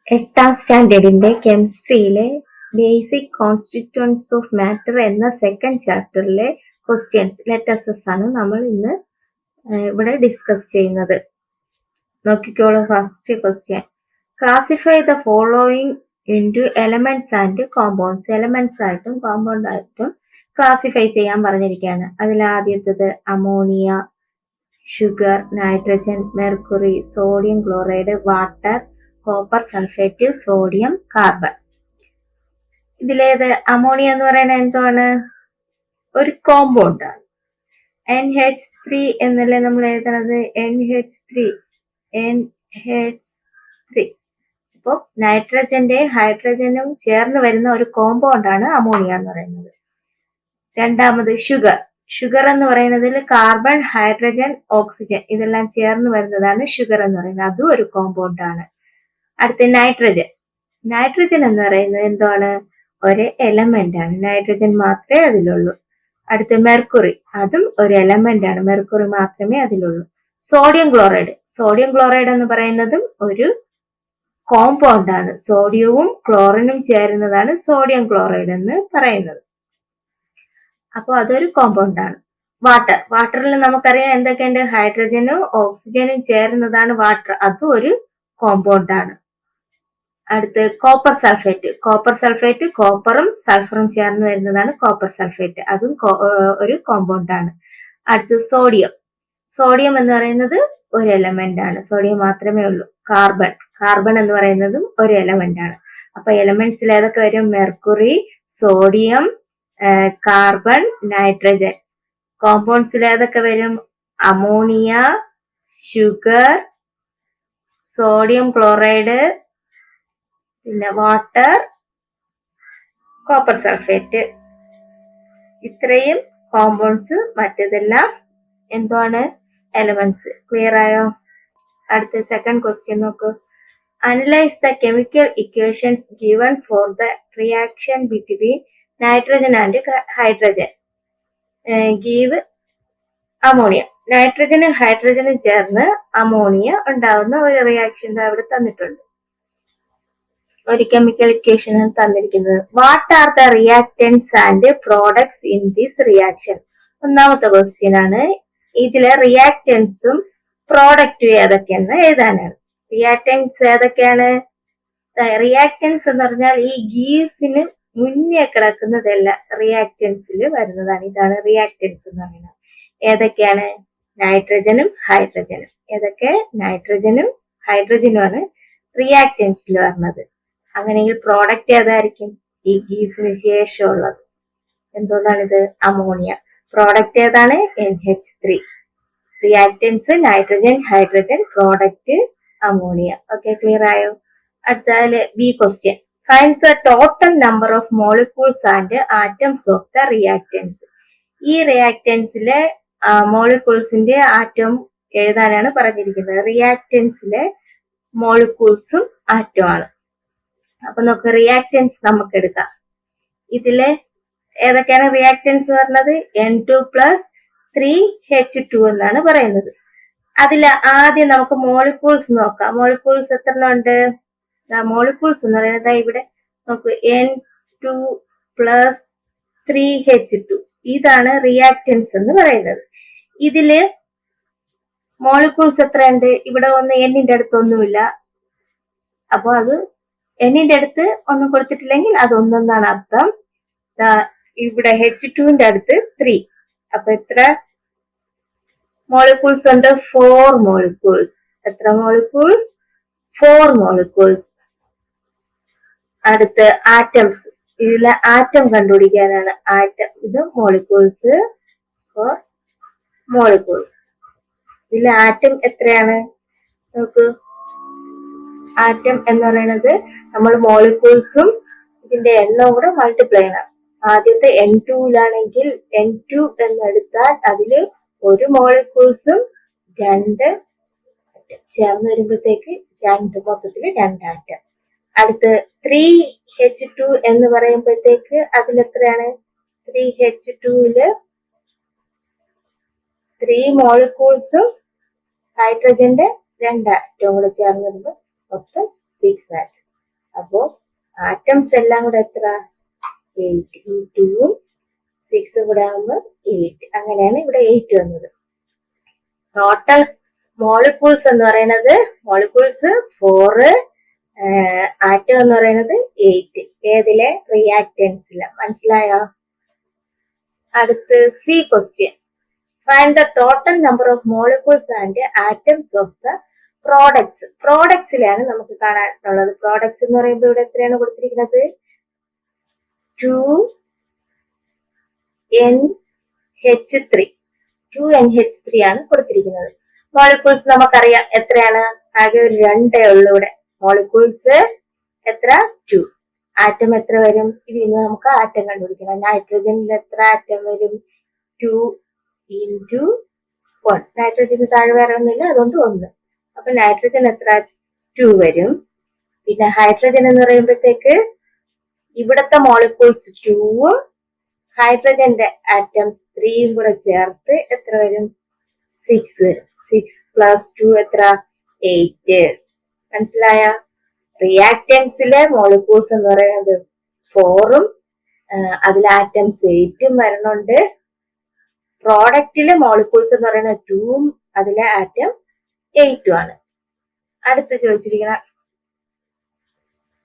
എട്ടാം സ്റ്റാൻഡേർഡിന്റെ കെമിസ്ട്രിയിലെ ബേസിക് കോൺസ്റ്റിറ്റ്യൂവൻസ് ഓഫ് മാറ്റർ എന്ന സെക്കൻഡ് ചാപ്റ്ററിലെ ക്വസ്റ്റ്യൻസ് ലെറ്റസസ് ആണ് നമ്മൾ ഇന്ന് ഇവിടെ ഡിസ്കസ് ചെയ്യുന്നത്. നോക്കിക്കോളൂ. First question, classify the following into elements and compounds. Elements ആയിട്ടും കോമ്പൗണ്ട് ആയിട്ടും ക്ലാസിഫൈ ചെയ്യാൻ പറഞ്ഞിരിക്കുകയാണ്. അതിൽ ആദ്യത്തേത് ammonia, sugar, nitrogen, mercury, sodium chloride, water, copper sulphate, sodium, carbon. ഇതിലേത് അമോണിയ എന്ന് പറയുന്നത് എന്താണ്? ഒരു കോമ്പൗണ്ട് ആണ്. NH3 എന്നല്ലേ നമ്മൾ എഴുതുന്നത്? NH3. അപ്പൊ നൈട്രജന്റെ ഹൈഡ്രജനും ചേർന്ന് വരുന്ന ഒരു കോമ്പൗണ്ട് ആണ് അമോണിയ എന്ന് പറയുന്നത്. രണ്ടാമത് ഷുഗർ. ഷുഗർ എന്ന് പറയുന്നതിൽ കാർബൺ, ഹൈഡ്രജൻ, ഓക്സിജൻ ഇതെല്ലാം ചേർന്ന് വരുന്നതാണ് ഷുഗർ എന്ന് പറയുന്നത്. അതും ഒരു കോമ്പൗണ്ട് ആണ്. അടുത്ത നൈട്രജൻ. നൈട്രജൻ എന്ന് പറയുന്നത് എന്താണ്? ഒരു എലമെന്റ് ആണ്. നൈട്രജൻ മാത്രമേ അതിലുള്ളൂ. അടുത്ത മെർക്കുറി, അതും ഒരു എലമെന്റ് ആണ്. മെർക്കുറി മാത്രമേ അതിലുള്ളൂ. Sodium chloride. സോഡിയം ക്ലോറൈഡ് എന്ന് പറയുന്നതും ഒരു കോമ്പൗണ്ട് ആണ്. സോഡിയവും ക്ലോറിനും ചേരുന്നതാണ് സോഡിയം ക്ലോറൈഡ് എന്ന് പറയുന്നത്. അപ്പോൾ അതൊരു കോമ്പൗണ്ട് ആണ്. വാട്ടർ. വാട്ടറിൽ നമുക്കറിയാം എന്തൊക്കെയുണ്ട്? ഹൈഡ്രജനും ഓക്സിജനും ചേരുന്നതാണ് വാട്ടർ. അതും ഒരു കോമ്പൗണ്ട് ആണ്. അടുത്ത് കോപ്പർ സൾഫേറ്റ്. കോപ്പർ സൾഫേറ്റ് കോപ്പറും സൾഫറും ചേർന്ന് വരുന്നതാണ് കോപ്പർ സൾഫേറ്റ്. അതും ഒരു കോമ്പൗണ്ട് ആണ്. അടുത്ത് സോഡിയം. സോഡിയം എന്ന് പറയുന്നത് ഒരു എലമെന്റ് ആണ്. സോഡിയം മാത്രമേ ഉള്ളൂ. കാർബൺ. കാർബൺ എന്ന് പറയുന്നതും ഒരു എലമെന്റ് ആണ്. അപ്പൊ എലമെന്റ്സിൽ ഏതൊക്കെ വരും? Mercury, sodium, carbon, nitrogen. കോമ്പൗണ്ട്സിൽ ഏതൊക്കെ വരും? അമോണിയ, ഷുഗർ, സോഡിയം ക്ലോറൈഡ്, പിന്നെ വാട്ടർ, കോപ്പർ സൾഫേറ്റ്. ഇത്രയും കോമ്പൗണ്ട്സ്. മറ്റേതെല്ലാം എന്താണ്? എലമെന്റ്സ്. ക്ലിയർ ആയോ? അടുത്ത സെക്കൻഡ് ക്വസ്റ്റ്യൻ നോക്കൂ. Analyse the chemical equations given for the reaction between nitrogen and hydrogen. Give ammonia. നൈട്രജനും ഹൈഡ്രജനും ചേർന്ന് അമോണിയ ഉണ്ടാവുന്ന ഒരു റിയാക്ഷൻ അവിടെ തന്നിട്ടുണ്ട്. ഒരു കെമിക്കൽ ഇക്വേഷൻ ആണ് തന്നിരിക്കുന്നത്. What are the reactants and products in this reaction? ഒന്നാമത്തെ ക്വസ്റ്റ്യൻ ആണ്. ഇതിലെ റിയാക്ടൻസും പ്രോഡക്റ്റും ഏതൊക്കെയെന്ന് എഴുതാനാണ്. റിയാക്ടൻസ് ഏതൊക്കെയാണ്? റിയാക്ടൻസ് എന്ന് പറഞ്ഞാൽ ഈ ഗീസിന് മുന്നേ കിടക്കുന്നതല്ല റിയാക്ടൻസിൽ വരുന്നതാണ്. ഇതാണ് റിയാക്ടൻസ് എന്ന് പറയുന്നത്. ഏതൊക്കെയാണ്? നൈട്രജനും ഹൈഡ്രജനും. ഏതൊക്കെ? നൈട്രജനും ഹൈഡ്രജനുമാണ് റിയാക്ടൻസിൽ വരുന്നത്. അങ്ങനെയെങ്കിൽ പ്രോഡക്റ്റ് ഏതായിരിക്കും? ഈ ഗീസിന് ശേഷമുള്ളത്. എന്തോന്നാണിത്? അമോണിയ. പ്രോഡക്റ്റ് ഏതാണ്? NH3. Reactants nitrogen, hydrogen. Product ammonia. Okay, clear ആയോ? അടുത്തതില് B question. Find the total number of molecules and atoms of the reactants. ഈ റിയാക്ടൻസിലെ മോളിക്യൂൾസിന്റെ ആറ്റം എഴുതാനാണ് പറഞ്ഞിരിക്കുന്നത്. റിയാക്ടൻസിലെ മോളിക്യൂൾസും ആറ്റം ആണ്. അപ്പൊ നമുക്ക് റിയാക്ടൻസ് നമുക്ക് എടുക്കാം. ഇതില് ഏതൊക്കെയാണ് റിയാക്ടൻസ് പറഞ്ഞത്? N2+3H2 എന്നാണ് പറയുന്നത്. അതിൽ ആദ്യം നമുക്ക് മോളിക്യൂൾസ് നോക്കാം. മോളിക്യൂൾസ് എത്ര ഉണ്ട്? മോളിക്യൂൾസ് എന്ന് പറയുന്നത് ഇവിടെ നോക്കൂ, N2+3H2. ഇതാണ് റിയാക്ടൻസ് എന്ന് പറയുന്നത്. ഇതില് മോളിക്യൂൾസ് എത്ര ഉണ്ട്? ഇവിടെ ഒന്ന് Nന്റെ അടുത്തൊന്നുമില്ല. അപ്പൊ അത് Nന്റെ അടുത്ത് ഒന്നും കൊടുത്തിട്ടില്ലെങ്കിൽ അത് ഒന്നെന്നാണ് അർത്ഥം. ഇവിടെ H2ന്റെ അടുത്ത് 3. അപ്പൊ എത്ര മോളിക്യൂൾസ് ഉണ്ട്? 4 മോളിക്യൂൾസ്. എത്ര മോളിക്യൂൾസ്? 4 മോളിക്യൂൾസ്. അടുത്ത് ആറ്റംസ്. ഇതിലെ ആറ്റം കണ്ടുപിടിക്കാനാണ്. ആറ്റം. ഇത് മോളിക്യൂൾസ്, 4 മോളിക്യൂൾസ്. ഇതിലെ ആറ്റം എത്രയാണ്? നോക്ക്, ആറ്റം എന്ന് പറയുന്നത് നമ്മൾ മോളിക്യൂൾസും ഇതിന്റെ എണ്ണവും കൂടെ മൾട്ടിപ്ലൈ ചെയ്യണം. ആദ്യത്തെ N2ലാണെങ്കിൽ N2 എന്നെടുത്താൽ അതില് ഒരു മോളിക്യൂൾസും 2 ചേർന്ന് വരുമ്പോഴത്തേക്ക് 2, മൊത്തത്തില് 2 ആറ്റം. അടുത്ത് 3H2 എന്ന് പറയുമ്പോഴത്തേക്ക് അതിലെത്രയാണ്? 3H2ല് 3 മോളിക്യൂൾസും ഹൈഡ്രജന്റെ 2 ആറ്റവും കൂടെ ചേർന്ന് വരുമ്പോൾ മൊത്തം 6 ആറ്റം. ആറ്റംസ് എല്ലാം കൂടെ എത്ര 8. ഈ 2ഉം 6ഉം കൂടെ ആകുമ്പോൾ 8. അങ്ങനെയാണ് ഇവിടെ 8 വന്നത്. ടോട്ടൽ മോളിക്യൂൾസ് എന്ന് പറയുന്നത് മോളിക്യൂൾസ് 4, ആറ്റം എന്ന് പറയുന്നത് 8. ഏതിലെ? റിയാക്ടൻസിലെ. മനസ്സിലായോ? അടുത്ത് C question. Find the total number of molecules and atoms of the products. പ്രോഡക്ട്സിലാണ് നമുക്ക് കാണാനുള്ളത്. പ്രോഡക്ട്സ് എന്ന് പറയുമ്പോൾ ഇവിടെ എത്രയാണ് കൊടുത്തിരിക്കുന്നത്? 2NH3. 2NH3 ആണ് കൊടുത്തിരിക്കുന്നത്. മോളിക്യൂൾസ് നമുക്കറിയാം എത്രയാണ്? ആകെ ഒരു 2 ഉള്ളൂ ഇവിടെ. മോളിക്യൂൾസ് എത്ര? 2. ആറ്റം എത്ര വരും? ഇതിൽ നിന്ന് നമുക്ക് ആറ്റം കണ്ടുപിടിക്കണം. നൈട്രജനിൽ എത്ര ആറ്റം വരും? 2 into 1. നൈട്രജന് താഴെ വേറെ ഒന്നുമില്ല, അതുകൊണ്ട് 1. അപ്പൊ നൈട്രജൻ എത്ര? 2 വരും. പിന്നെ ഹൈഡ്രജൻ എന്ന് പറയുമ്പോഴത്തേക്ക് ഇവിടത്തെ മോളിക്യൂൾസ് 2ഉം ഹൈഡ്രജന്റെ ആറ്റം 3യും കൂടെ ചേർത്ത് എത്ര വരും? 6 വരും. 6 + 2 എത്ര? 8. മനസ്സിലായ? റിയാക്ടൻസിലെ മോളിക്യൂൾസ് എന്ന് പറയുന്നത് 4ഉം അതിൽ ആറ്റംസ് 8ഉം വരണുണ്ട്. പ്രോഡക്റ്റിലെ മോളിക്യൂൾസ് എന്ന് പറയുന്നത് 2ഉം അതിലെ ആറ്റം 8ഉം ആണ്. അടുത്ത് ചോദിച്ചിരിക്കുന്ന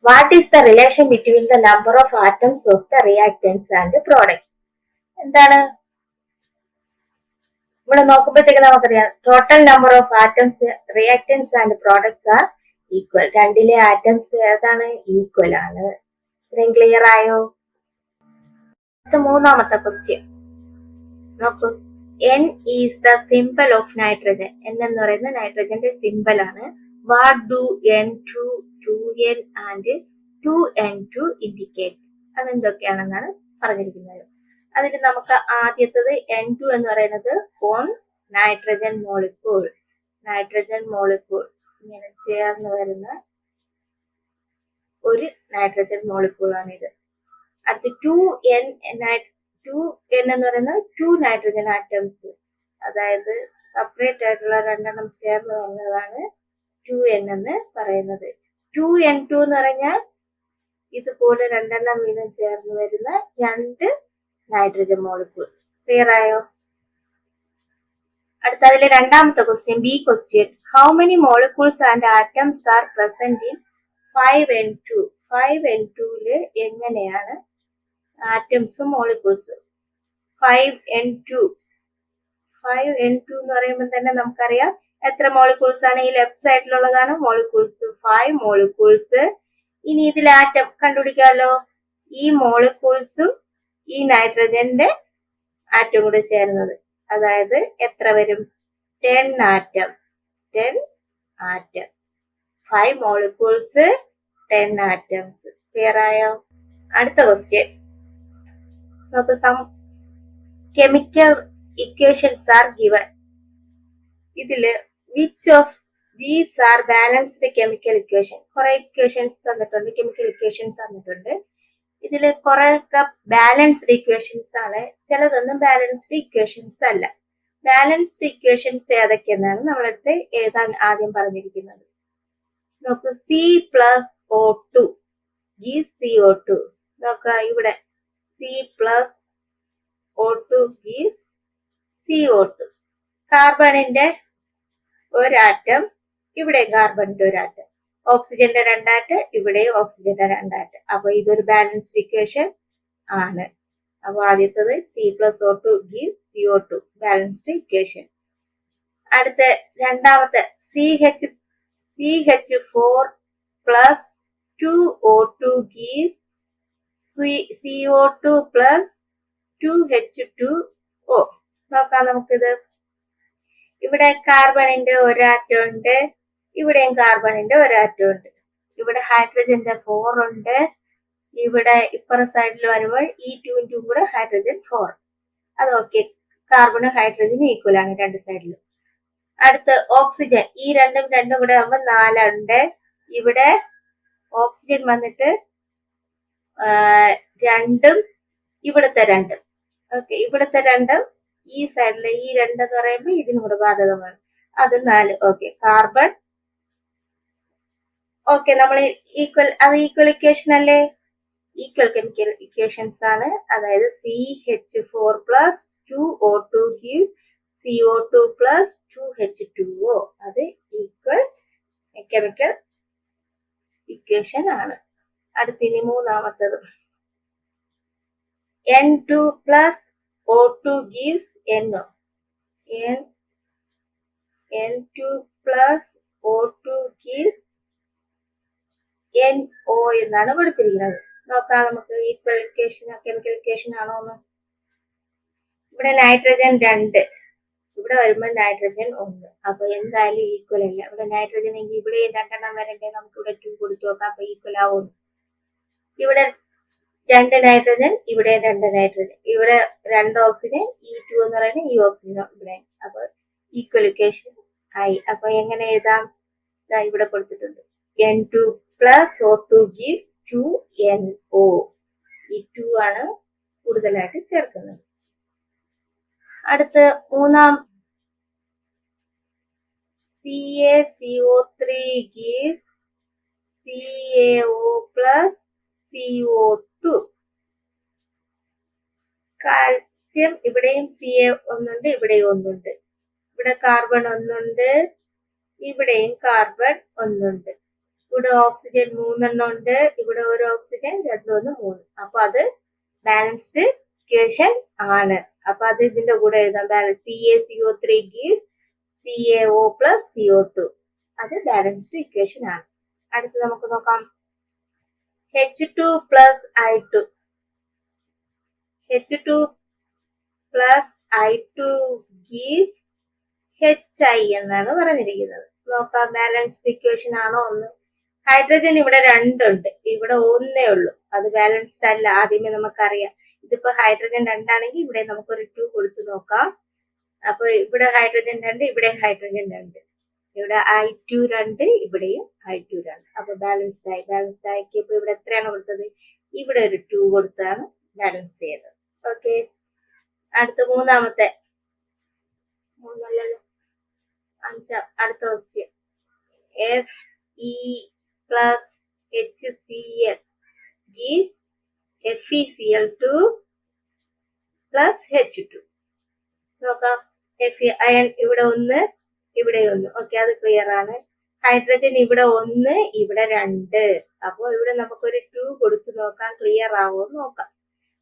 what is the relation between the number of atoms of the reactants and product? എന്താണ് ഇവിടെ നോക്കുമ്പോഴത്തേക്ക് നമുക്കറിയാം total number of atoms reactants and products are equal. രണ്ടിലെ ആറ്റംസ് ഏതാണ്? ഈക്വൽ ആണ്. ഇത്രയും ക്ലിയർ ആയോ? മൂന്നാമത്തെ ക്വസ്റ്റ്യൻ നോക്കൂ. N is the symbol of nitrogen. N എന്ന് പറയുന്നത് നൈട്രജന്റെ സിംബൽ ആണ്. What do N2, 2N and 2N2 indicate? അതെന്തൊക്കെയാണെന്നാണ് പറഞ്ഞിരിക്കുന്നത്. അതിൽ നമുക്ക് ആദ്യത്തത് N2 എന്ന് പറയുന്നത് on nitrogen molecule. Nitrogen molecule ഇങ്ങനെ ചേർന്ന് വരുന്ന ഒരു നൈട്രജൻ മോളിക്യൂൾ ആണിത്. അടുത്ത് 2N എന്ന് പറയുന്നത് 2 നൈട്രജൻ ആറ്റംസ്, അതായത് സെപ്പറേറ്റ് ആയിട്ടുള്ള 2 ചേർന്ന് വന്നതാണ് 2N എന്ന് പറയുന്നത്. 2N2 എന്ന് പറഞ്ഞാൽ ഇതുപോലെ 2 വീതം ചേർന്ന് വരുന്ന 2 നൈട്രജൻ മോളിക്യൂൾസ്. ക്ലിയർ ആയോ? അടുത്ത അതിലെ രണ്ടാമത്തെ question, B question. How many molecules and atoms are present in 5N2? 5N2 എങ്ങനെയാണ് ആറ്റംസും മോളിക്യൂൾസും? 5N2 എന്ന് പറയുമ്പോൾ തന്നെ നമുക്കറിയാം എത്ര മോളിക്യൂൾസ് ആണ്. ഈ ലെഫ്റ്റ് സൈഡിലുള്ളതാണ് മോളിക്യൂൾസ്, 5 മോളിക്യൂൾസ്. ഇനി ഇതിൽ ആറ്റം കണ്ടുപിടിക്കാമല്ലോ. ഈ മോളിക്യൂൾസും ഈ നൈട്രജന്റെ ആറ്റം കൂടെ ചേർന്നത്, അതായത് എത്ര വരും? 10 atom. 10 atom. 5 molecules, 10 atoms. Clear ആയോ? അടുത്ത ക്വസ്റ്റ്യൻ നമുക്ക്. Some chemical equations are given. ഇതില് which of these are balanced chemical equation? കുറെ ഇക്വേഷൻസ് തന്നിട്ടുണ്ട്, കെമിക്കൽ ഇക്വേഷൻസ് തന്നിട്ടുണ്ട്. ഇതിൽ കുറെയൊക്കെ ബാലൻസ്ഡ് ഇക്വേഷൻസ് ആണ്, ചിലതൊന്നും ബാലൻസ്ഡ് ഇക്വേഷൻസ് അല്ല. ബാലൻസ്ഡ് ഇക്വേഷൻസ് ഏതൊക്കെയെന്നാണ് നമ്മളടുത്ത് എഴുതാൻ ആദ്യം പറഞ്ഞിരിക്കുന്നത്. നോക്ക്, C+O2 gives CO2. നോക്ക ഇവിടെ C+O2 gives CO2. കാർബണിന്റെ ഒരാറ്റം, ഇവിടെ കാർബണിന്റെ ഒരാറ്റം, ഓക്സിജന്റെ 2 ആറ്റം, ഇവിടെ ഓക്സിജന്റെ 2 ആറ്റം. അപ്പൊ ഇതൊരു ബാലൻസ്ഡ് ഇക്വേഷൻ ആണ്. അപ്പൊ ആദ്യത്തത് C+O2 gives CO2, balanced equation. അടുത്ത രണ്ടാമത്തെ CH4 plus 2O2 gives CO2 plus 2H2O. നോക്കാം നമുക്കിത്. ഇവിടെ കാർബണിന്റെ ഒരാറ്റം ഉണ്ട്, ഇവിടെയും കാർബണിന്റെ ഒരാറ്റം ഉണ്ട്. ഇവിടെ ഹൈഡ്രജന്റെ 4 ഉണ്ട്, ഇവിടെ ഇപ്പുറ സൈഡിൽ വരുമ്പോൾ ഈ 2 കൂടെ ഹൈഡ്രജൻ 4. അതൊക്കെ കാർബണും ഹൈഡ്രജനും ഈക്വൽ ആണ് 2 സൈഡിലും. അടുത്ത് ഓക്സിജൻ, ഈ രണ്ടും കൂടെ ആകുമ്പോൾ 4 ഉണ്ട്. ഇവിടെ ഓക്സിജൻ വന്നിട്ട് 2ഉം ഇവിടുത്തെ 2. ഓക്കെ, ഇവിടുത്തെ 2ഉം ഈ സൈഡിലെ ഈ 2 എന്ന് പറയുമ്പോൾ ഇതിനും കൂടെ ബാധകമാണ്, അത് 4. Okay, carbon. ഓക്കെ, നമ്മൾ ഈക്വൽ, അത് ഈക്വൽ ഇക്വേഷൻ അല്ലേ? ഈക്വൽ കെമിക്കൽ ഇക്വേഷൻസ് ആണ്. അതായത് CH4 plus 2O2 gives CO2 plus 2H2O. അത് ഈക്വൽ കെമിക്കൽ ഇക്വേഷൻ ആണ്. അടുത്തിനി മൂന്നാമത്തത് N2 plus O2 gives NO. N2 plus O2 gives NO എന്നാണ് കൊടുത്തിരിക്കുന്നത്. നോക്കാം നമുക്ക് ഈക്വൽ ഇക്വേഷൻ കെമിക്കൽ ഇക്വേഷൻ ആണോ എന്ന്. ഇവിടെ നൈട്രജൻ 2, ഇവിടെ വരുമ്പോൾ നൈട്രജൻ 1. അപ്പൊ എന്തായാലും ഈക്വൽ അല്ല. ഇവിടെ നൈട്രജൻ എങ്കിൽ ഇവിടെ 2 വരണ്ടേ, നമുക്ക് ഇവിടെ 2 കൊടുത്തു നോക്കാം. അപ്പൊ ഈക്വൽ ആവും. ഇവിടെ 2 നൈട്രജൻ, ഇവിടെ 2 നൈട്രജൻ, ഇവിടെ 2 ഓക്സിജൻ, ഈ 2 എന്ന് പറയുന്നത് ഈ ഓക്സിജൻ ഇവിടെ. അപ്പൊ ഈക്വൽ ഇക്വേഷൻ ആയി. അപ്പൊ എങ്ങനെ എഴുതാം? ഇവിടെ കൊടുത്തിട്ടുണ്ട് N2 plus O2 gives 2NO. ഈ 2 ആണ് കൂടുതലായിട്ട് ചേർക്കുന്നത്. അടുത്ത മൂന്നാം CaCO3 gives CaO plus CO2. Calcium ഇവിടെയും Ca ഒന്നുണ്ട്, ഇവിടെയും ഒന്നുണ്ട്. ഇവിടെ കാർബൺ ഒന്നുണ്ട്, ഇവിടെയും കാർബൺ ഒന്നുണ്ട്. ഇവിടെ ഓക്സിജൻ 3 ഉണ്ട്, ഇവിടെ ഒരു ഓക്സിജൻ 2 1 3. അപ്പൊ അത് ബാലൻസ്ഡ് ഇക്വേഷൻ ആണ്. അപ്പൊ അത് ഇതിന്റെ കൂടെ എഴുതാം. CaCO3 gives CaO plus CO2. അത് ബാലൻസ്ഡ് ഇക്വേഷൻ ആണ്. അടുത്ത് നമുക്ക് നോക്കാം H2 plus I2. H2 plus I2 gives HI എന്നാണ് പറഞ്ഞിരിക്കുന്നത്. നോക്കാം ബാലൻസ്ഡ് ഇക്വേഷൻ ആണോ ഒന്ന്. ഹൈഡ്രജൻ ഇവിടെ 2 ഉണ്ട്, ഇവിടെ 1 ഉള്ളൂ. അത് ബാലൻസ്ഡ് അല്ല. ആദ്യമേ നമുക്കറിയാം. ഇതിപ്പോ ഹൈഡ്രജൻ 2 ആണെങ്കിൽ ഇവിടെ നമുക്കൊരു 2 കൊടുത്തു നോക്കാം. അപ്പൊ ഇവിടെ ഹൈഡ്രജൻ 2, ഇവിടെ ഹൈഡ്രജൻ 2, ഇവിടെ I2 2, ഇവിടെയും I2 2. അപ്പൊ ബാലൻസ്ഡ് ആയി. ബാലൻസ്ഡ് ആക്കിയപ്പോ ഇവിടെ എത്രയാണ് കൊടുത്തത്? ഇവിടെ ഒരു 2 കൊടുത്താണ് ബാലൻസ് ചെയ്തത്. ഓക്കെ. അടുത്ത മൂന്നാമത്തെ, അടുത്ത question Fe plus HCl is FeCl2 plus H2. നോക്കാം. അയൺ ഇവിടെ 1, ഇവിടെ 1. ഓക്കെ, അത് ക്ലിയർ ആണ്. ഹൈഡ്രജൻ ഇവിടെ 1, ഇവിടെ 2. അപ്പൊ ഇവിടെ നമുക്കൊരു 2 കൊടുത്തു നോക്കാം, ക്ലിയർ ആവോ നോക്കാം.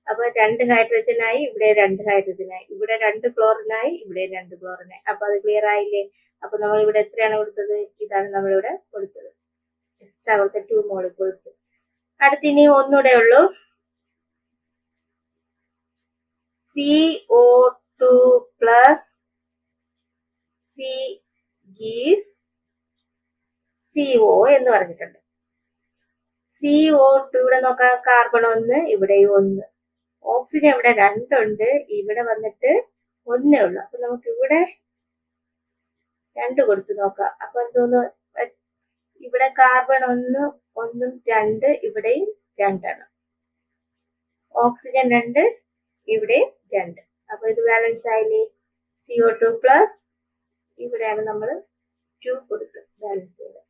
അപ്പൊ 2 ഹൈഡ്രജനായി, ഇവിടെ 2 ഹൈഡ്രജനായി, ഇവിടെ 2 ക്ലോറിനായി, ഇവിടെ 2 ക്ലോറിനായി. അപ്പൊ അത് ക്ലിയർ ആയില്ലേ? അപ്പൊ നമ്മൾ ഇവിടെ എത്രയാണ് കൊടുത്തത്? ഇതാണ് നമ്മളിവിടെ കൊടുത്തത്. എക്സ്ട്രാ കൊടുത്ത 2 മോളിക്യൂൾസ്. അടുത്തിനി ഒന്നുകൂടെ ഉള്ളൂ. CO2 plus C gives CO എന്ന് പറഞ്ഞിട്ടുണ്ട്. CO2 ഇവിടെ നോക്കാം, കാർബൺ 1, ഇവിടെ 1. ഓക്സിജൻ ഇവിടെ 2 ഉണ്ട്, ഇവിടെ വന്നിട്ട് 1 ഉള്ളു. അപ്പൊ നമുക്ക് ഇവിടെ 2 കൊടുത്തു നോക്കാം. അപ്പൊ എന്തോന്ന്, ഇവിടെ കാർബൺ 1 1 2, ഇവിടെയും 2 ആണ്. ഓക്സിജൻ 2, ഇവിടെ 2. അപ്പൊ ഇത് ബാലൻസ് ആയില്ലേ? CO2 പ്ലസ് ഇവിടെയാണ് നമ്മൾ 2 കൊടുത്തു ബാലൻസ് ചെയ്തത്.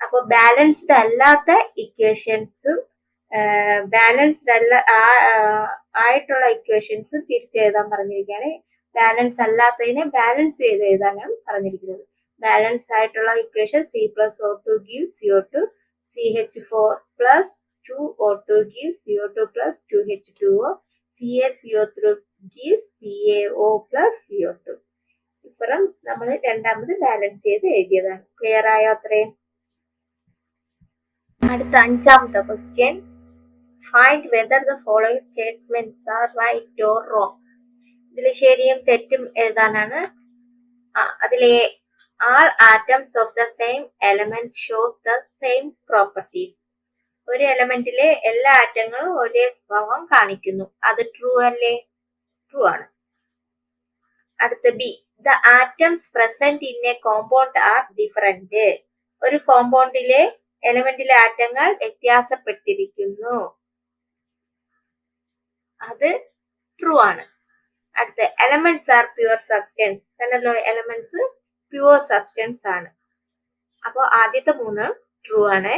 അപ്പൊ ബാലൻസ്ഡ് അല്ലാത്ത ഇക്വേഷൻസും ബാലൻസ്ഡ് അല്ല ആയിട്ടുള്ള ഇക്വേഷൻസും തിരിച്ചെഴുതാൻ പറഞ്ഞിരിക്കുകയാണ്. ബാലൻസ് അല്ലാത്തതിനെ ബാലൻസ് ചെയ്ത് എഴുതാനാണ് പറഞ്ഞിരിക്കുന്നത്. ബാലൻസ് ആയിട്ടുള്ള equation C plus O2 gives CO2, CH4 plus 2O2 gives CO2 plus 2H2O, CaCO3 gives CaO plus CO2. ഇപ്പുറം നമ്മൾ രണ്ടാമത് ബാലൻസ് ചെയ്ത് എഴുതിയതാണ്. ക്ലിയർ ആയോ അത്രയും? അടുത്ത അഞ്ചാമത്തെ question, find whether the following statements are right or wrong. ഇതിൽ ശരിയും തെറ്റും എഴുതാനാണ്. അതിലെ all atoms of the same element shows the same properties. ഒരു എലമെന്റിലെ എല്ലാ ആറ്റങ്ങളും ഒരേ സ്വഭാവം കാണിക്കുന്നു. അത് ട്രൂ അല്ലേ? ട്രൂ ആണ്. അടുത്ത B, the atoms present in a compound are different. ഒരു കോമ്പൗണ്ടിലെ എലമെന്റിലെ ആറ്റങ്ങൾ വ്യത്യാസപ്പെട്ടിരിക്കുന്നു. അത് ട്രൂ ആണ്. അടുത്ത എലമെന്റ്സ് ആർ പ്യുവർ സബ്സ്റ്റൻസ്. എന്നല്ലോ എലമെന്റ്സ് പ്യുവർ സബ്സ്റ്റൻസ് ആണ്. അപ്പോൾ ആദ്യത്തെ 3 ട്രൂ ആണ്.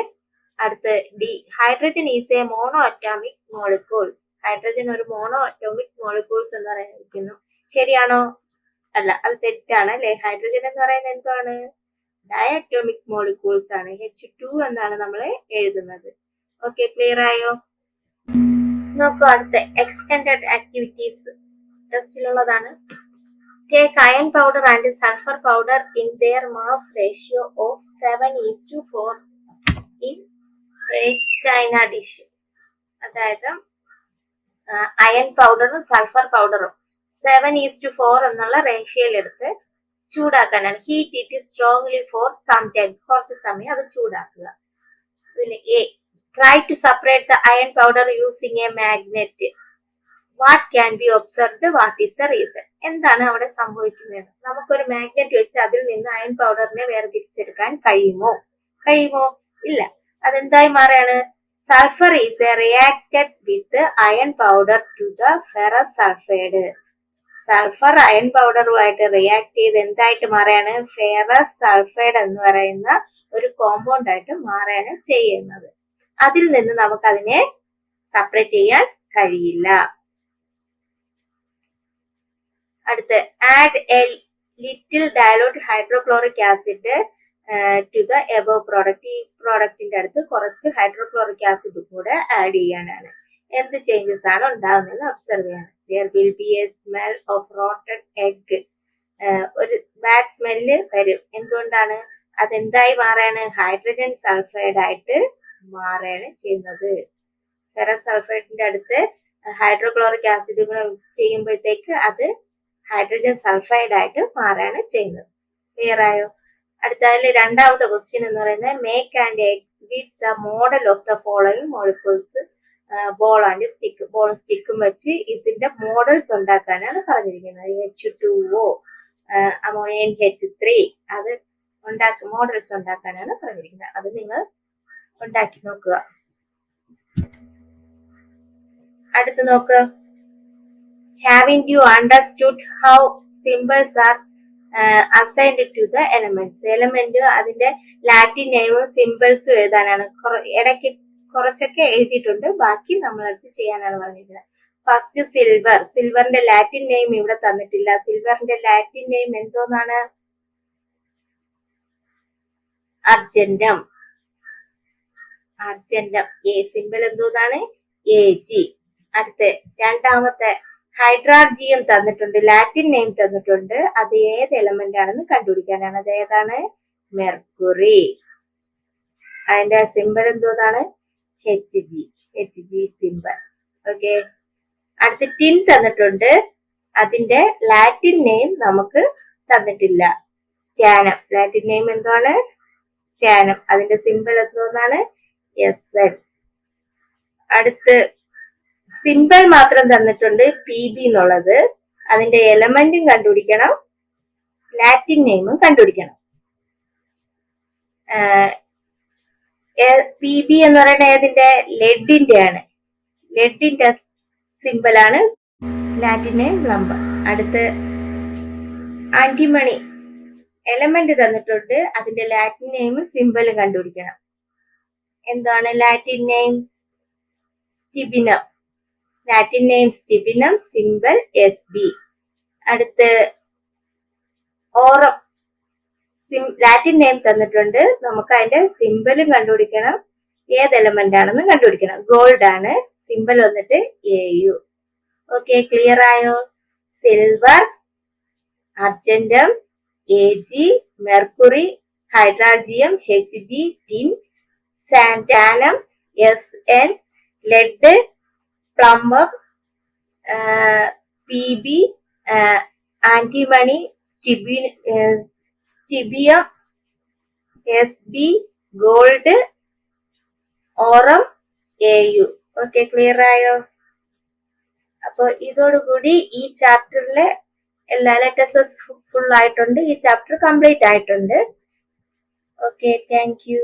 അടുത്ത D, hydrogen is a mono atomic molecules. Hydrogen ഒരു മോണോ അറ്റോമിക് മോളിക്യൂൾസ് എന്ന് പറയുന്നു. ശരിയാണോ? അല്ല, അത് തെറ്റാണ് അല്ലെ. ഹൈഡ്രജൻ എന്ന് പറയുന്നത് എന്താണ്? ഡയറ്റോമിക് മോളിക്യൂൾസ് ആണ്. H2 എന്നാണ് നമ്മൾ എഴുതുന്നത്. ഓക്കെ, ക്ലിയർ ആയോ? നോക്കൂ, അടുത്ത എക്സ്റ്റെൻഡഡ് ആക്ടിവിറ്റീസ് ടെസ്റ്റിലുള്ളതാണ്. Take iron powder and sulfur powder in their mass ratio of 7:4 in a china dish. അതായത് അയൺ പൗഡറും സൾഫർ പൗഡറും 7:4 എന്നുള്ള റേഷ്യോയിൽ എടുത്ത് ചൂടാക്കാനാണ്. Heat it strongly for some times, കുറച്ച് സമയം അത് ചൂടാക്കുക. പിന്നെ a, try to separate the iron powder using a magnet. What can be observed, what is the reason? എന്താണ് അവിടെ സംഭവിക്കുന്നത്? നമുക്കൊരു മാഗ്നറ്റ് വെച്ച് അതിൽ നിന്ന് അയൺ പൗഡറിനെ വേർതിരിച്ചെടുക്കാൻ കഴിയുമോ? ഇല്ല. അതെന്തായി മാറാണ്? Sulphur is a reacted with iron powder to the ferrous sulphide. Sulphur iron പൗഡറുമായിട്ട് റിയാക്ട് ചെയ്ത് എന്തായിട്ട് മാറുകയാണ്? ഫെറസ് സൾഫൈഡ് എന്ന് പറയുന്ന ഒരു കോമ്പൗണ്ട് ആയിട്ട് മാറുകയാണ് ചെയ്യുന്നത്. അതിൽ നിന്ന് നമുക്ക് അതിനെ സെപ്പറേറ്റ് ചെയ്യാൻ കഴിയില്ല. അടുത്ത്, add a little dilute hydrochloric acid to the above product. ഈ പ്രോഡക്റ്റിന്റെ അടുത്ത് കുറച്ച് ഹൈഡ്രോക്ലോറിക് ആസിഡ് കൂടെ ആഡ് ചെയ്യാനാണ്. എന്ത് ചേഞ്ചസ് ആണ് ഉണ്ടാകുന്നതെന്ന് ഒബ്സർവ് ചെയ്യണം. There will be a smell of rotten egg. ഒരു ബാഡ് സ്മെല്ല് വരും. എന്തുകൊണ്ടാണ്? അതെന്തായി മാറാണ്? ഹൈഡ്രജൻ സൾഫൈഡ് ആയിട്ട് മാറുകയാണ് ചെയ്യുന്നത്. ഫെറസ് സൾഫൈഡിന്റെ അടുത്ത് ഹൈഡ്രോക്ലോറിക് ആസിഡ് കൂടെ മിക്സ് ചെയ്യുമ്പോഴത്തേക്ക് അത് ഹൈഡ്രജൻ സൾഫൈഡ് ആയിട്ട് മാറുകയാണ് ചെയ്യുന്നത്. ക്ലിയർ ആയോ? അടുത്തതിൽ രണ്ടാമത്തെ ക്വസ്റ്റ്യൻ എന്ന് പറയുന്നത്, make and exhibit the model of the following molecules. Ball and stick. Ball സ്റ്റിക്കും വെച്ച് ഇതിന്റെ മോഡൽസ് ഉണ്ടാക്കാനാണ് പറഞ്ഞിരിക്കുന്നത്. H2O, അമോണിയൻ H3, അത് മോഡൽസ് ഉണ്ടാക്കാനാണ് പറഞ്ഞിരിക്കുന്നത്. അത് നിങ്ങൾ ഉണ്ടാക്കി നോക്കുക. അടുത്ത് നോക്ക്, having you understood how symbols are assigned to the elements. Element അതിന്റെ ലാറ്റിൻ നെയിമും സിംബൽസും എഴുതാനാണ്. ഇടയ്ക്ക് കുറച്ചൊക്കെ എഴുതിയിട്ടുണ്ട്, ബാക്കി നമ്മളടുത്ത് ചെയ്യാനാണ് പറഞ്ഞിരിക്കുന്നത്. First silver. സിൽവറിന്റെ ലാറ്റിൻ നെയിം ഇവിടെ തന്നിട്ടില്ല. സിൽവറിന്റെ ലാറ്റിൻ നെയിം എന്തോന്നാണ്? അർജന്റം. എ സിംബൽ എന്തോന്നാണ്? Ag. അടുത്ത് രണ്ടാമത്തെ ഹൈഡ്രാർജിയം തന്നിട്ടുണ്ട്, ലാറ്റിൻ നെയിം തന്നിട്ടുണ്ട്. അത് ഏത് എലമെന്റ് ആണെന്ന് കണ്ടുപിടിക്കാനാണ്. അത് ഏതാണ്? മെർക്കുറി. അതിന്റെ സിംബൽ എന്തോന്നാണ്? Hg symbol. ഓക്കെ. അടുത്ത് ടിൻ തന്നിട്ടുണ്ട്. അതിന്റെ ലാറ്റിൻ നെയിം നമുക്ക് തന്നിട്ടില്ല. സ്കാനം. ലാറ്റിൻ നെയിം എന്താണ്? സ്കാനം. അതിന്റെ സിംബൽ എന്തോന്നാണ്? Sn. അടുത്ത് സിംബൽ മാത്രം തന്നിട്ടുണ്ട്, Pb എന്നുള്ളത്. അതിന്റെ എലമെന്റും കണ്ടുപിടിക്കണം, ലാറ്റിൻ നെയിമും കണ്ടുപിടിക്കണം. Pb എന്ന് പറയുന്നത് ഏതിന്റെ? ലെഡിന്റെ ആണ്. ലെഡിന്റെ സിംബൽ ആണ്, ലാറ്റിൻ നെയിം പ്ലംബർ. അടുത്ത് ആന്റിമണി. എലമെന്റ് തന്നിട്ടുണ്ട്, അതിന്റെ ലാറ്റിൻ നെയിമും സിംബലും കണ്ടുപിടിക്കണം. എന്താണ് Latin name? Stibium. Latin name stibium, symbol Sb. അടുത്ത് ഓറം. ലാറ്റിൻ നെയിം തന്നിട്ടുണ്ട്, നമുക്ക് അതിന്റെ സിംബലും കണ്ടുപിടിക്കണം, ഏത് എലമെന്റ് ആണെന്ന് കണ്ടുപിടിക്കണം. ഗോൾഡ് ആണ്, സിംബൽ വന്നിട്ട് Au. ഓക്കെ, ക്ലിയർ ആയോ? Silver, argentum, Ag, mercury, hydrargyrum Hg, tin, stannum Sn, lead, plumbum Pb, antimony stibium Sb, gold, aurum Au. Okay, clear ആയോ? അപ്പൊ ഇതോടുകൂടി ഈ ചാപ്റ്ററിലെ എല്ലാ ലെറ്റേഴ്സും ഫുൾ ആയിട്ടുണ്ട്. ഈ ചാപ്റ്റർ കംപ്ലീറ്റ് ആയിട്ടുണ്ട്. Okay, thank you.